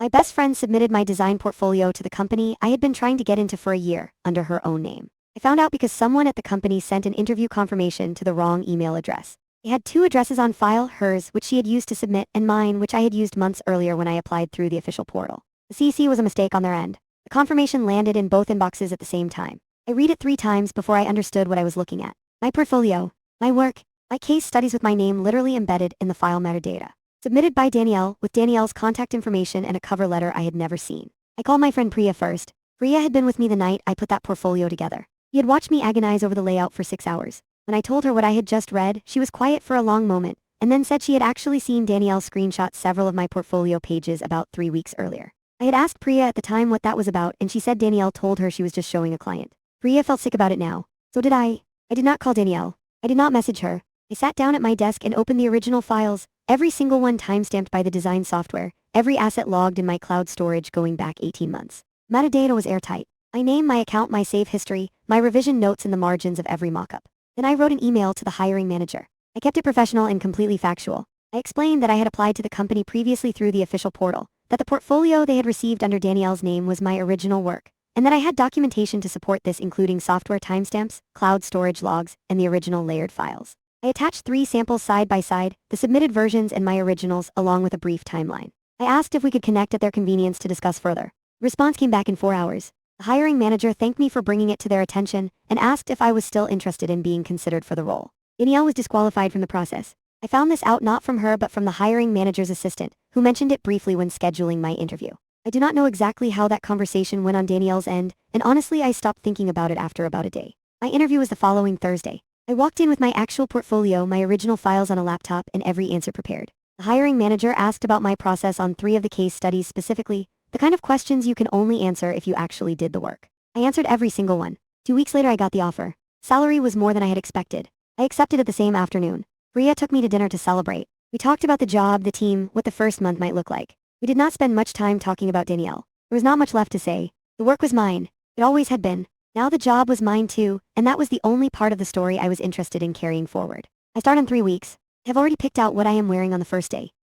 My best friend submitted my design portfolio to the company I had been trying to get into for a year, under her own name. I found out because someone at the company sent an interview confirmation to the wrong email address. It had two addresses on file, hers, which she had used to submit, and mine, which I had used months earlier when I applied through the official portal. The CC was a mistake on their end. The confirmation landed in both inboxes at the same time. I read it 3 times before I understood what I was looking at. My portfolio, my work, my case studies with my name literally embedded in the file metadata. Submitted by Danielle, with Danielle's contact information and a cover letter I had never seen. I called my friend Priya first. Priya had been with me the night I put that portfolio together. He had watched me agonize over the layout for 6 hours. When I told her what I had just read, she was quiet for a long moment, and then said she had actually seen Danielle screenshot several of my portfolio pages about 3 weeks earlier. I had asked Priya at the time what that was about, and she said Danielle told her she was just showing a client. Priya felt sick about it now. So did I. I did not call Danielle. I did not message her. I sat down at my desk and opened the original files, every single one timestamped by the design software, every asset logged in my cloud storage going back 18 months. Metadata was airtight. My name, my account, my save history, my revision notes in the margins of every mockup. Then I wrote an email to the hiring manager. I kept it professional and completely factual. I explained that I had applied to the company previously through the official portal, that the portfolio they had received under Danielle's name was my original work, and that I had documentation to support this, including software timestamps, cloud storage logs, and the original layered files. I attached 3 samples side by side, the submitted versions and my originals, along with a brief timeline. I asked if we could connect at their convenience to discuss further. The response came back in 4 hours. The hiring manager thanked me for bringing it to their attention and asked if I was still interested in being considered for the role. Danielle was disqualified from the process. I found this out not from her but from the hiring manager's assistant, who mentioned it briefly when scheduling my interview. I do not know exactly how that conversation went on Danielle's end, and honestly I stopped thinking about it after about a day. My interview was the following Thursday. I walked in with my actual portfolio, my original files on a laptop, and every answer prepared. The hiring manager asked about my process on 3 of the case studies specifically, the kind of questions you can only answer if you actually did the work. I answered every single one. 2 weeks later I got the offer. Salary was more than I had expected. I accepted it the same afternoon. Priya took me to dinner to celebrate. We talked about the job, the team, what the first month might look like. We did not spend much time talking about Danielle. There was not much left to say. The work was mine. It always had been. Now the job was mine too, and that was the only part of the story I was interested in carrying forward. I start in 3 weeks. I have already picked out what I am wearing on the first day.